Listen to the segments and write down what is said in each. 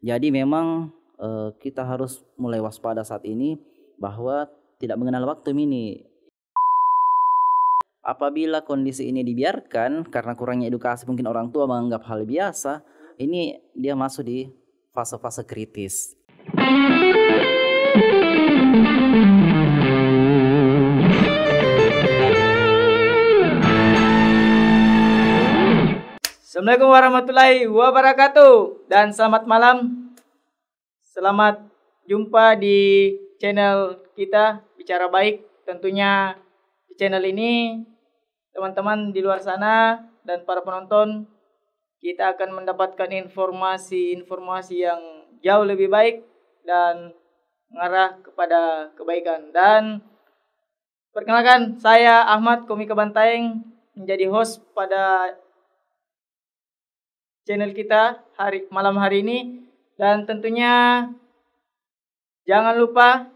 Jadi memang kita harus mulai waspada saat ini bahwa tidak mengenal waktu ini. Apabila kondisi ini dibiarkan karena kurangnya edukasi, mungkin orang tua menganggap hal biasa, ini dia masuk di fase-fase kritis. Assalamualaikum warahmatullahi wabarakatuh dan selamat malam. Selamat jumpa di channel kita Bicara Baik. Tentunya di channel ini teman-teman di luar sana dan para penonton, kita akan mendapatkan informasi-informasi yang jauh lebih baik dan mengarah kepada kebaikan. Dan perkenalkan, saya Ahmad Komika Bantaeng menjadi host pada channel kita malam hari ini. Dan tentunya jangan lupa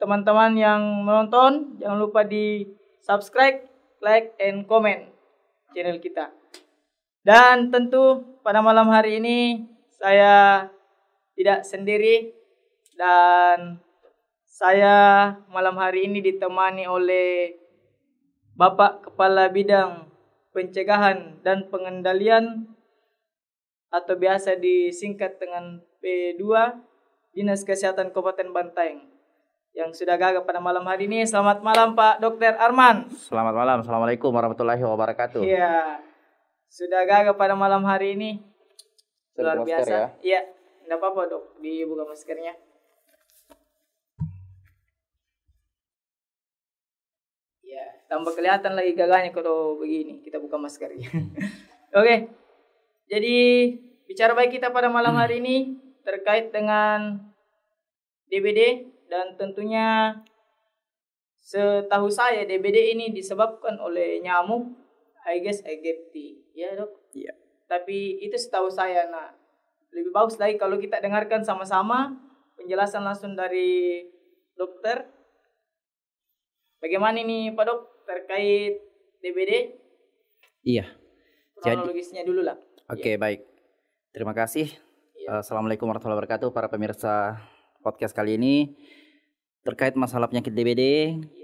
teman-teman yang menonton, jangan lupa di subscribe, like, and comment channel kita. Dan tentu pada malam hari ini saya tidak sendiri, dan saya malam hari ini ditemani oleh Bapak Kepala Bidang Pencegahan dan Pengendalian atau biasa disingkat dengan P2 Dinas Kesehatan Kabupaten Bantaeng yang sudah gagap pada malam hari ini. Selamat malam Pak Dr. Arman. Selamat malam, Assalamualaikum warahmatullahi wabarakatuh. Iya, sudah gagap pada malam hari ini. Luar biasa. Iya, enggak apa-apa dok, dibuka maskernya. Iya, tambah kelihatan lagi gagahnya kalau begini kita buka maskernya. Oke. Jadi bicara baik kita pada malam hari ini terkait dengan DBD, dan tentunya setahu saya DBD ini disebabkan oleh nyamuk Aedes aegypti, ya dok? Iya. Tapi itu setahu saya. Nah, lebih bagus lagi kalau kita dengarkan sama-sama penjelasan langsung dari dokter. Bagaimana ini Pak Dok terkait DBD? Iya. Kronologisnya dulu lah. Oke, baik. Terima kasih. Assalamualaikum warahmatullahi wabarakatuh para pemirsa podcast kali ini. Terkait masalah penyakit DBD,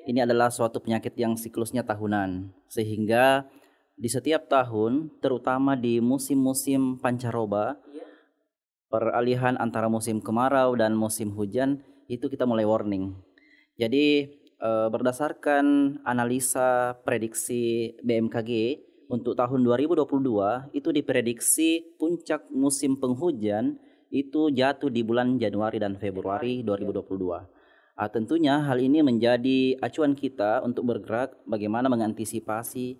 ini adalah suatu penyakit yang siklusnya tahunan. Sehingga di setiap tahun, terutama di musim-musim pancaroba, peralihan antara musim kemarau dan musim hujan, itu kita mulai warning. Jadi berdasarkan analisa prediksi BMKG, untuk tahun 2022 itu diprediksi puncak musim penghujan itu jatuh di bulan Januari dan Februari 2022. Tentunya hal ini menjadi acuan kita untuk bergerak bagaimana mengantisipasi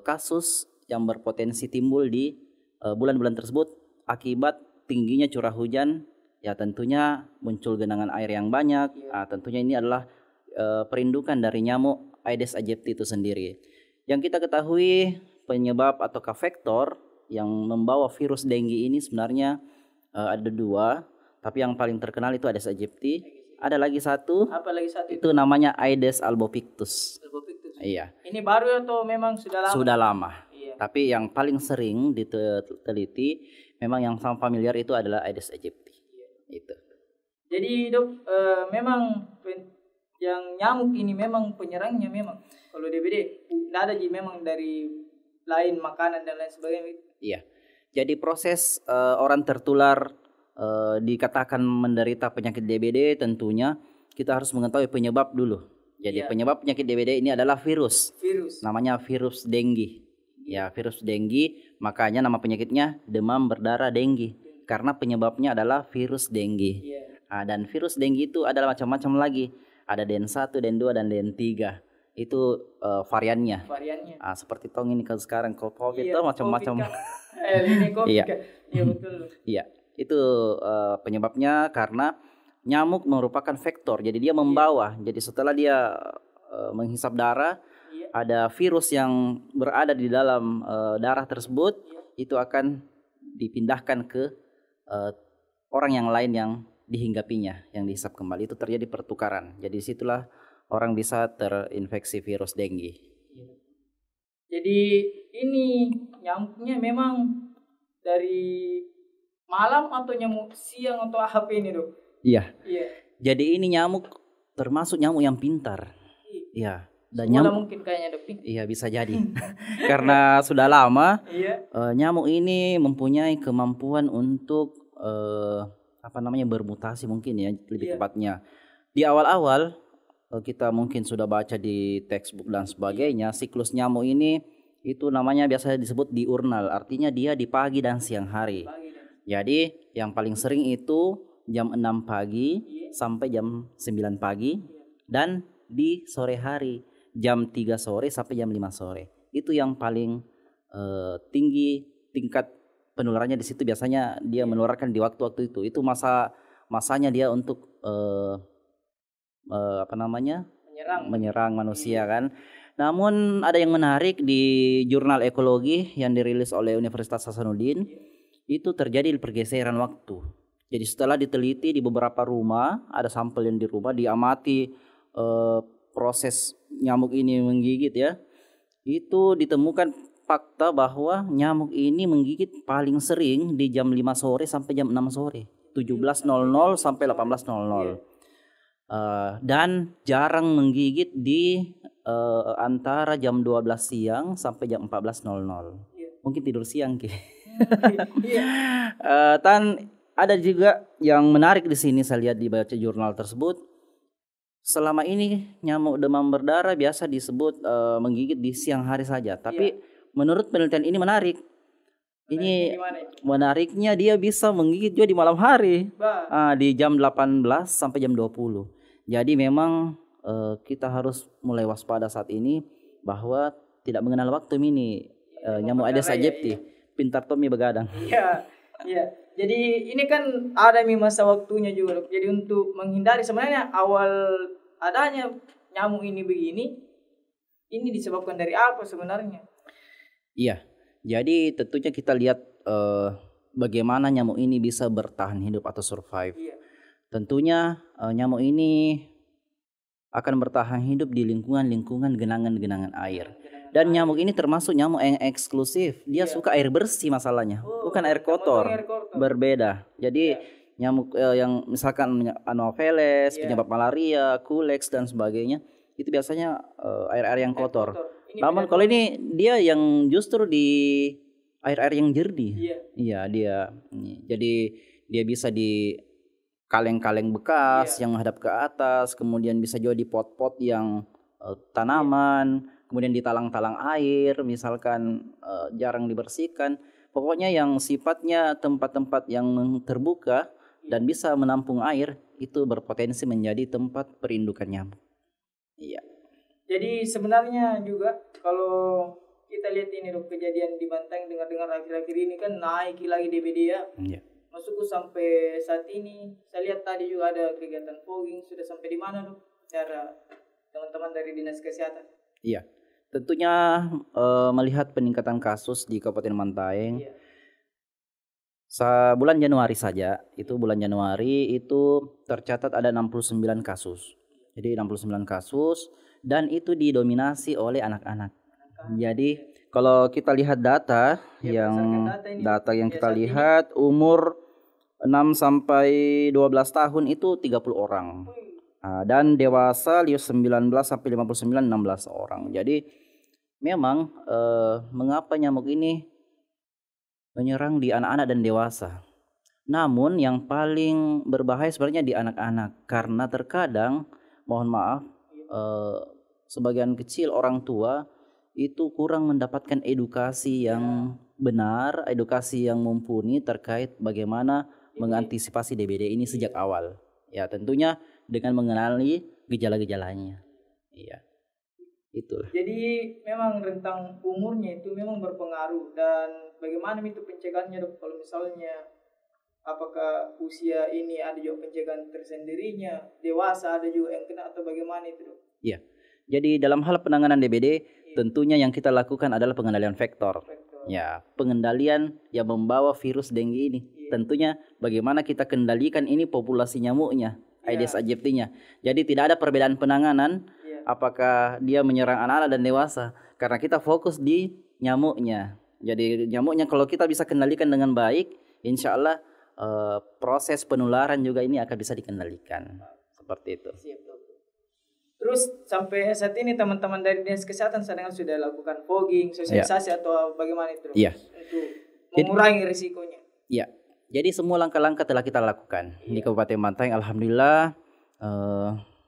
kasus yang berpotensi timbul di bulan-bulan tersebut akibat tingginya curah hujan. Ya tentunya muncul genangan air yang banyak. Tentunya ini adalah perindukan dari nyamuk Aedes aegypti itu sendiri. Yang kita ketahui penyebab atau faktor yang membawa virus dengue ini sebenarnya ada dua, tapi yang paling terkenal itu Aedes aegypti. Ada lagi satu. Apa lagi satu? Itu namanya Aedes albopictus. Albopictus. Iya. Ini baru atau memang sudah lama? Sudah lama. Iya. Tapi yang paling sering diteliti memang yang sangat familiar itu adalah Aedes aegypti. Iya. Itu. Jadi dok, memang yang nyamuk ini memang penyerangnya memang kalau DBD tidak ada memang dari lain makanan dan lain sebagainya. Iya. Jadi proses orang tertular dikatakan menderita penyakit DBD, tentunya kita harus mengetahui penyebab dulu. Jadi penyebab penyakit DBD ini adalah virus. Namanya virus dengue. Ya, virus dengue, makanya nama penyakitnya demam berdarah dengue. Karena penyebabnya adalah virus dengue. Dan virus dengue itu adalah macam-macam lagi. Ada DN1, DN2 dan DN3. Itu variannya. Seperti tong ini kan sekarang COVID itu macam-macam. Ini COVID. Iya. Iya betul. Iya. Itu penyebabnya karena nyamuk merupakan vektor. Jadi dia membawa. Jadi setelah dia menghisap darah, ada virus yang berada di dalam darah tersebut, itu akan dipindahkan ke orang yang lain yang dihinggapinya, yang dihisap kembali. Itu terjadi pertukaran. Jadi disitulah orang bisa terinfeksi virus dengue. Jadi ini nyamuknya memang dari malam atau nyamuk siang atau apa ini dok? Iya. Iya. Jadi ini nyamuk termasuk nyamuk yang pintar. Iya. Dan Semula nyamuk mungkin kayaknya dok. iya bisa jadi. Karena sudah lama Iya. nyamuk ini mempunyai kemampuan untuk bermutasi mungkin ya lebih Iya. tepatnya. Di awal-awal kita mungkin sudah baca di textbook dan sebagainya, siklus nyamuk ini itu namanya biasa disebut diurnal, artinya dia di pagi dan siang hari. Pagi dan Jadi yang paling sering itu jam 6 pagi sampai jam 9 pagi dan di sore hari jam 3 sore sampai jam 5 sore. Itu yang paling tinggi tingkat penularannya di situ, biasanya dia menularkan di waktu-waktu itu. Itu masanya dia untuk menyerang manusia kan. Namun ada yang menarik di jurnal ekologi yang dirilis oleh Universitas Hasanuddin, itu terjadi pergeseran waktu. Jadi setelah diteliti di beberapa rumah, ada sampel yang di rumah diamati proses nyamuk ini menggigit ya. Itu ditemukan fakta bahwa nyamuk ini menggigit paling sering di jam 5 sore sampai jam 6 sore. 17.00 sampai 18.00. Dan jarang menggigit di antara jam 12 siang sampai jam 14.00. Mungkin tidur siang Ki. Dan ada juga yang menarik di sini, saya lihat di baca jurnal tersebut. Selama ini nyamuk demam berdarah biasa disebut menggigit di siang hari saja, tapi menurut penelitian ini menarik. Ini menariknya dia bisa menggigit juga di malam hari, di jam 18 sampai jam 20. Jadi memang kita harus mulai waspada saat ini bahwa tidak mengenal waktu ini nyamuk Aedes aegypti, pintar Tommy begadang. Iya, iya. Jadi ini kan ada masa waktunya juga dok. Jadi untuk menghindari, sebenarnya awal adanya nyamuk ini begini, ini disebabkan dari apa sebenarnya? Iya, jadi tentunya kita lihat bagaimana nyamuk ini bisa bertahan hidup atau survive. Iya. Tentunya nyamuk ini akan bertahan hidup di lingkungan genangan air. Dan nyamuk ini termasuk nyamuk yang eksklusif. Dia suka air bersih masalahnya, bukan air kotor. Berbeda. Jadi nyamuk yang misalkan Anopheles, penyebab malaria, Culex dan sebagainya, itu biasanya air-air yang kotor. Namun kalau ini dia yang justru di air-air yang jernih. Iya, dia. Jadi dia bisa di kaleng-kaleng bekas yang menghadap ke atas, kemudian bisa juga di pot-pot yang tanaman, kemudian di talang-talang air, misalkan jarang dibersihkan. Pokoknya yang sifatnya tempat-tempat yang terbuka dan bisa menampung air, itu berpotensi menjadi tempat perindukan nyamuk. Iya. Jadi sebenarnya juga kalau kita lihat ini dok, kejadian di Bantaeng dengar-dengar akhir-akhir ini kan naik lagi DBD ya. Iya. Masukku sampai saat ini, saya lihat tadi juga ada kegiatan fogging, sudah sampai di mana dok? Cara teman-teman dari Dinas Kesehatan. Iya, tentunya melihat peningkatan kasus di Kabupaten Bantaeng. Bulan Januari saja, bulan Januari itu tercatat ada 69 kasus. Jadi 69 kasus dan itu didominasi oleh anak-anak. Jadi kalau kita lihat data yang kita lihat umur 6 sampai 12 tahun itu 30 orang. Dan dewasa 19 sampai 59 16 orang. Jadi memang mengapa nyamuk ini menyerang di anak-anak dan dewasa. Namun yang paling berbahaya sebenarnya di anak-anak, karena terkadang mohon maaf sebagian kecil orang tua itu kurang mendapatkan edukasi yang benar, edukasi yang mumpuni terkait bagaimana mengantisipasi DBD ini sejak awal. Ya, tentunya dengan mengenali gejala-gejalanya. Iya. Itu. Jadi memang rentang umurnya itu memang berpengaruh, dan bagaimana itu pencegahannya dok? Kalau misalnya apakah usia ini ada juga pencegahan tersendirinya, dewasa ada juga yang kena, atau bagaimana itu dok? Iya. Jadi dalam hal penanganan DBD tentunya yang kita lakukan adalah pengendalian vektor. Ya, pengendalian yang membawa virus dengue ini. Tentunya bagaimana kita kendalikan ini populasi nyamuknya, Aedes aegypti-nya. Jadi tidak ada perbedaan penanganan apakah dia menyerang anak-anak dan dewasa, karena kita fokus di nyamuknya. Jadi nyamuknya kalau kita bisa kendalikan dengan baik, insya Allah proses penularan juga ini akan bisa dikendalikan. Seperti itu. Siap, Dokter. Terus sampai saat ini teman-teman dari Dinas Kesehatan sedang sudah lakukan fogging, sosialisasi atau bagaimana itu? Iya. Untuk mengurangi risikonya. Iya. Jadi semua langkah-langkah telah kita lakukan di Kabupaten Bantaeng. Alhamdulillah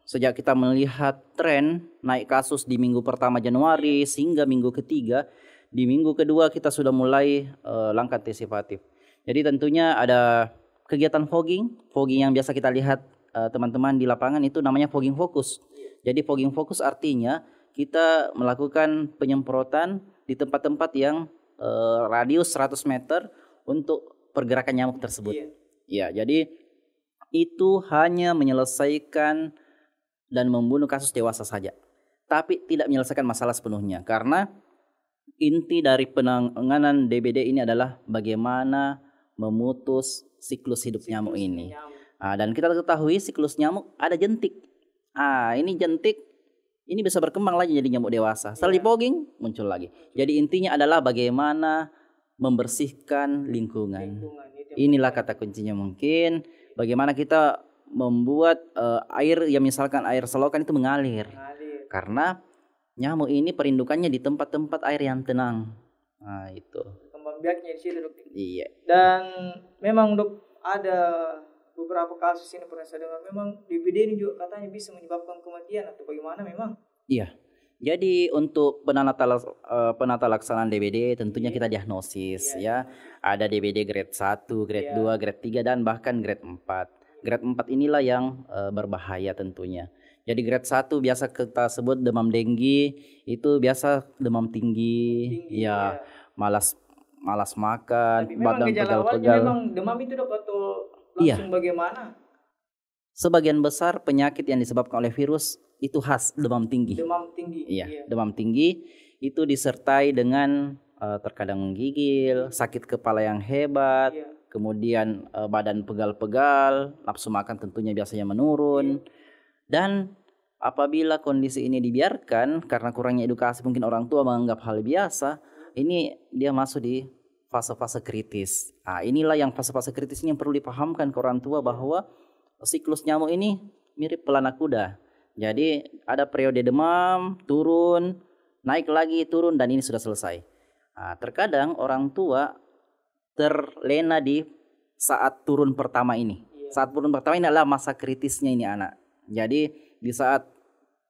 sejak kita melihat tren naik kasus di minggu pertama Januari sehingga minggu ketiga, di minggu kedua kita sudah mulai langkah antisipatif. Jadi tentunya ada kegiatan fogging yang biasa kita lihat teman-teman di lapangan itu namanya fogging fokus. Jadi fogging fokus artinya kita melakukan penyemprotan di tempat-tempat yang radius 100 meter untuk pergerakan nyamuk tersebut. Ya, jadi itu hanya menyelesaikan dan membunuh kasus dewasa saja, tapi tidak menyelesaikan masalah sepenuhnya, karena inti dari penanganan DBD ini adalah bagaimana memutus siklus hidup nyamuk ini. Dan kita ketahui siklus nyamuk ada jentik. Ini jentik ini bisa berkembang lagi jadi nyamuk dewasa. Setelah dipogging muncul lagi. Jadi intinya adalah bagaimana membersihkan lingkungan. Inilah kata kuncinya mungkin. Bagaimana kita membuat air, ya misalkan air selokan itu mengalir. Karena nyamuk ini perindukannya di tempat-tempat air yang tenang. Itu. Kembang biaknya di situ, Dok. Iya. Dan memang, Dok, ada beberapa kasus ini pernah saya dengar memang DBD ini juga katanya bisa menyebabkan kematian atau bagaimana memang? Iya. Jadi untuk penata laksanaan DBD tentunya kita diagnosis ya. Ada DBD grade 1, grade 2, grade 3 dan bahkan grade 4. Grade 4 inilah yang berbahaya tentunya. Jadi grade 1 biasa kita sebut demam denggi, itu biasa demam tinggi ya. Malas makan, badan pegal-pegal. Memang demam itu, Dok, atau langsung bagaimana? Sebagian besar penyakit yang disebabkan oleh virus itu khas demam tinggi. Demam tinggi. Iya, demam tinggi itu disertai dengan terkadang menggigil, sakit kepala yang hebat, kemudian badan pegal-pegal, nafsu makan tentunya biasanya menurun. Dan apabila kondisi ini dibiarkan karena kurangnya edukasi, mungkin orang tua menganggap hal biasa, ini dia masuk di fase-fase kritis. Inilah yang fase-fase kritis ini yang perlu dipahamkan ke orang tua bahwa siklus nyamuk ini mirip pelana kuda. Jadi ada periode demam, turun, naik lagi, turun, dan ini sudah selesai. Terkadang orang tua terlena di saat turun pertama ini. Saat turun pertama ini adalah masa kritisnya ini anak. Jadi di saat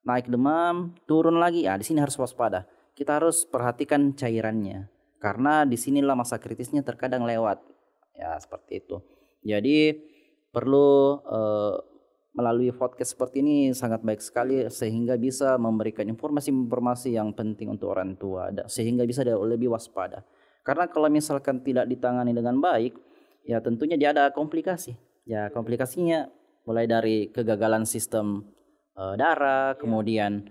naik demam, turun lagi, di sini harus waspada. Kita harus perhatikan cairannya. Karena di sinilah masa kritisnya terkadang lewat. Ya seperti itu. Jadi perlu melalui podcast seperti ini sangat baik sekali sehingga bisa memberikan informasi-informasi yang penting untuk orang tua sehingga bisa lebih waspada. Karena kalau misalkan tidak ditangani dengan baik, ya tentunya dia ada komplikasi. Ya komplikasinya mulai dari kegagalan sistem darah, kemudian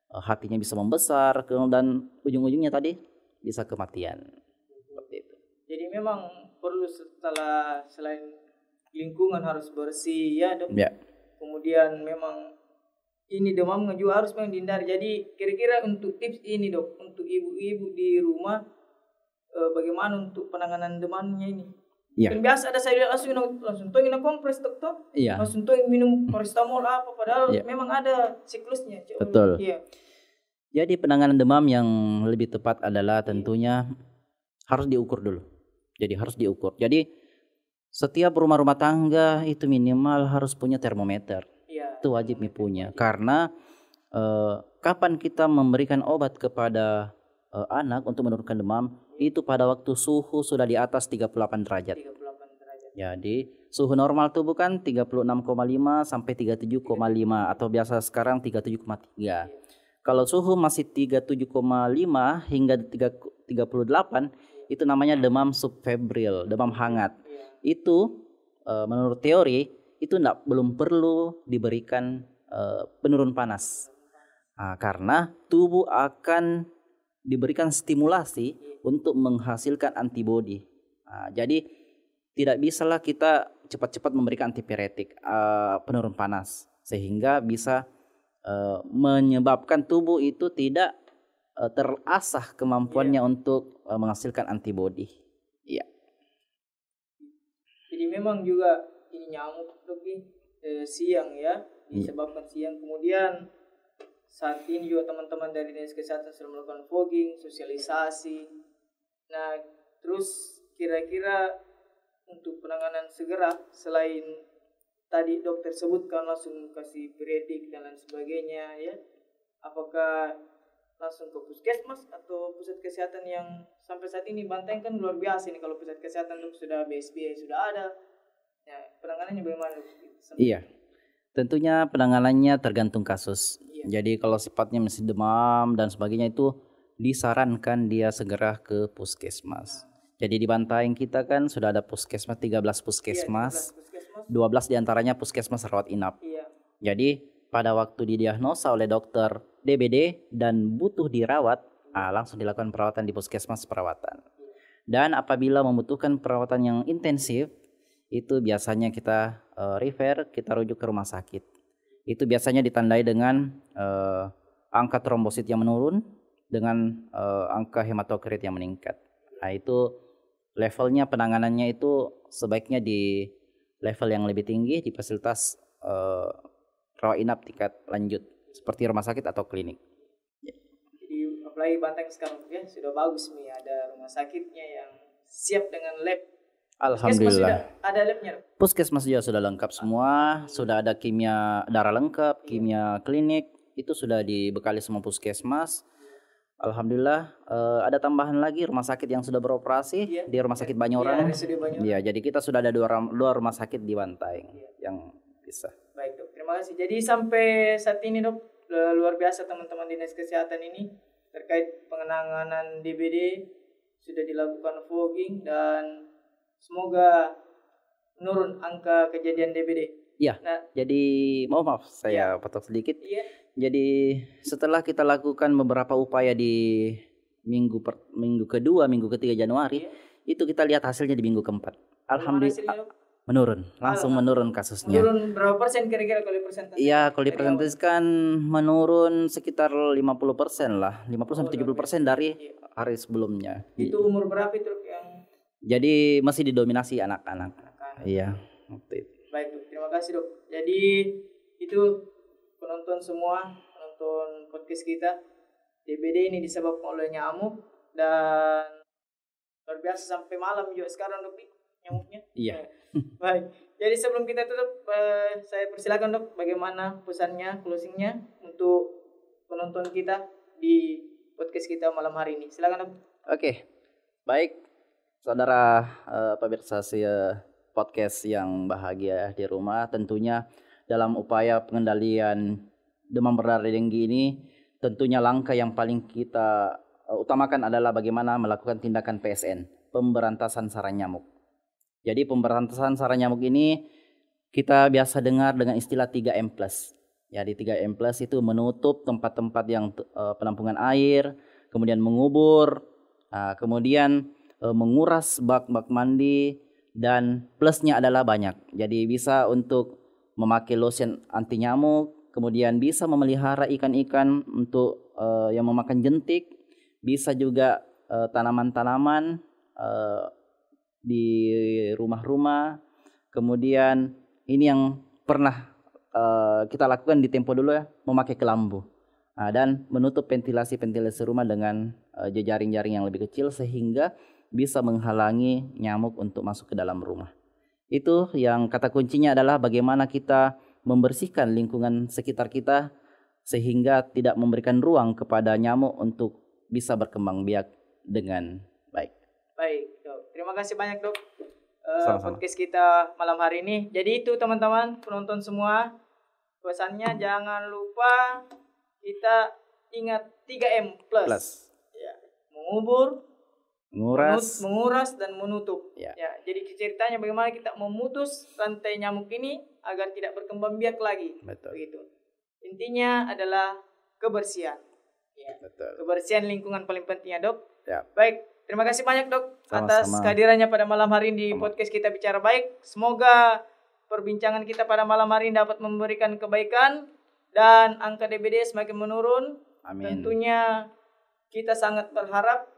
hatinya bisa membesar, dan ujung-ujungnya tadi bisa kematian. Seperti itu. Jadi memang perlu selain lingkungan harus bersih ya, Dok. Ya. Kemudian memang ini demam juga harus memang dihindari. Jadi kira-kira untuk tips ini, Dok, untuk ibu-ibu di rumah bagaimana untuk penanganan demamnya ini? Iya. Yang biasa ada saya langsung tongin kompres, Dokter. Iya. Langsung tongin minum paracetamol apa padahal memang ada siklusnya. Betul. Iya. Jadi penanganan demam yang lebih tepat adalah tentunya harus diukur dulu. Jadi harus diukur. Jadi setiap rumah tangga itu minimal harus punya termometer. Itu wajib punya. Karena kapan kita memberikan obat kepada anak untuk menurunkan demam, itu pada waktu suhu sudah di atas 38 derajat. Jadi suhu normal tubuh kan 36,5 sampai 37,5 atau biasa sekarang 37,3. Kalau suhu masih 37,5 hingga 38 itu namanya demam subfebril, demam hangat. Itu menurut teori itu belum perlu diberikan penurun panas. Karena tubuh akan diberikan stimulasi untuk menghasilkan antibodi. Jadi tidak bisalah kita cepat-cepat memberikan antipiretik penurun panas sehingga bisa menyebabkan tubuh itu tidak terasah kemampuannya untuk menghasilkan antibodi. Iya. Jadi Jadi memang juga ini nyamuk tapi siang ya, disebabkan siang. Kemudian saat ini juga teman-teman dari dinas kesehatan sudah melakukan fogging, sosialisasi. Nah, terus kira-kira untuk penanganan segera selain tadi dokter sebutkan langsung kasih predik dan lain sebagainya ya, apakah langsung ke puskesmas atau pusat kesehatan yang sampai saat ini Bantaeng kan luar biasa nih, kalau pusat kesehatan dok sudah BSB sudah ada ya, penanganannya bagaimana dok? Iya, tentunya penanganannya tergantung kasus. Jadi kalau sifatnya masih demam dan sebagainya itu disarankan dia segera ke puskesmas. Jadi di Bantaeng kita kan sudah ada puskesmas, 13 puskesmas, 12 diantaranya puskesmas rawat inap. Jadi pada waktu didiagnosa oleh dokter DBD dan butuh dirawat, langsung dilakukan perawatan di puskesmas perawatan. Dan apabila membutuhkan perawatan yang intensif, itu biasanya kita kita rujuk ke rumah sakit. Itu biasanya ditandai dengan angka trombosit yang menurun, dengan angka hematokrit yang meningkat. Nah, itu levelnya penanganannya itu sebaiknya di level yang lebih tinggi di fasilitas rawat inap tingkat lanjut seperti rumah sakit atau klinik. Jadi apalagi Bantaeng sekarang ya sudah bagus nih, ada rumah sakitnya yang siap dengan lab. Alhamdulillah. Ada labnya. Puskesmas juga sudah lengkap semua, sudah ada kimia darah lengkap, kimia klinik, itu sudah dibekali semua puskesmas. Alhamdulillah, ada tambahan lagi rumah sakit yang sudah beroperasi di Rumah Sakit Banyorang. Ya, jadi kita sudah ada dua rumah sakit di Bantaeng yang bisa. Baik dok, terima kasih. Jadi sampai saat ini dok, luar biasa teman-teman dinas kesehatan ini terkait penanganan DBD sudah dilakukan fogging dan semoga menurun angka kejadian DBD. Iya. Nah, jadi maaf saya potong sedikit. Iya. Jadi setelah kita lakukan beberapa upaya di minggu kedua, minggu ketiga Januari, itu kita lihat hasilnya di minggu keempat. Alhamdulillah menurun, langsung menurun kasusnya. Menurun berapa persen kira-kira kalau persentase? Iya, kalau dipersentasikan menurun sekitar 50% lah, 50-70% dari hari sebelumnya. Itu umur berapa itu yang? Jadi masih didominasi anak-anak. Iya, waktu itu. Baik dok, terima kasih dok. Jadi itu penonton semua, penonton podcast kita, DBD ini disebabkan oleh nyamuk dan luar biasa sampai malam juga sekarang dok nyamuknya. Iya. Baik, jadi sebelum kita tutup, saya persilakan dok bagaimana pesannya, closingnya untuk penonton kita di podcast kita malam hari ini. Silakan dok. Oke, baik saudara pemirsa podcast yang bahagia di rumah, tentunya dalam upaya pengendalian demam berdarah denggi ini, tentunya langkah yang paling kita utamakan adalah bagaimana melakukan tindakan PSN, pemberantasan sarang nyamuk. Jadi pemberantasan sarang nyamuk ini kita biasa dengar dengan istilah 3M+. Jadi 3M+ itu menutup tempat-tempat yang penampungan air, kemudian mengubur, kemudian menguras bak-bak mandi, dan plusnya adalah banyak. Jadi bisa untuk memakai lotion anti nyamuk, kemudian bisa memelihara ikan-ikan untuk yang memakan jentik, bisa juga tanaman-tanaman di rumah-rumah. Kemudian ini yang pernah kita lakukan di tempo dulu ya, memakai kelambu. Dan menutup ventilasi rumah dengan jejaring-jaring yang lebih kecil sehingga bisa menghalangi nyamuk untuk masuk ke dalam rumah. Itu yang kata kuncinya adalah bagaimana kita membersihkan lingkungan sekitar kita sehingga tidak memberikan ruang kepada nyamuk untuk bisa berkembang biak dengan baik. Baik, dok. Terima kasih banyak dok. Sama-sama. Podcast kita malam hari ini. Jadi itu teman-teman penonton semua, pesannya jangan lupa kita ingat 3M+. Ya. Mengubur, menguras dan menutup. Ya, jadi ceritanya bagaimana kita memutus rantai nyamuk ini agar tidak berkembang biak lagi. Betul. Begitu. Intinya adalah kebersihan. Ya. Betul. Kebersihan lingkungan paling pentingnya, dok. Ya. Baik, terima kasih banyak dok Sama-sama. atas kehadirannya pada malam hari ini di podcast kita Bicara Baik. Semoga perbincangan kita pada malam hari ini dapat memberikan kebaikan dan angka DBD semakin menurun. Amin. Tentunya kita sangat berharap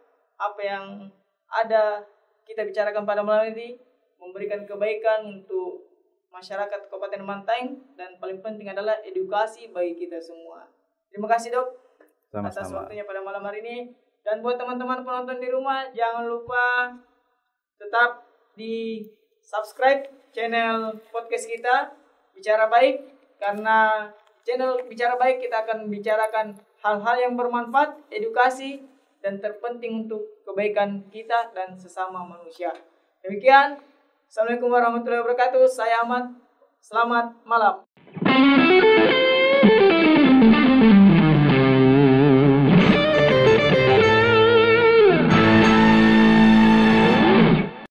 apa yang ada kita bicarakan pada malam ini memberikan kebaikan untuk masyarakat Kabupaten Bantaeng, dan paling penting adalah edukasi bagi kita semua. Terima kasih Dok atas Sama-sama. waktunya pada malam hari ini. Dan buat teman-teman penonton di rumah, jangan lupa tetap di subscribe channel podcast kita Bicara Baik, karena channel Bicara Baik kita akan bicarakan hal-hal yang bermanfaat, edukasi, dan terpenting untuk kebaikan kita dan sesama manusia. Demikian, Assalamualaikum warahmatullahi wabarakatuh. Saya Ahmad. Selamat malam.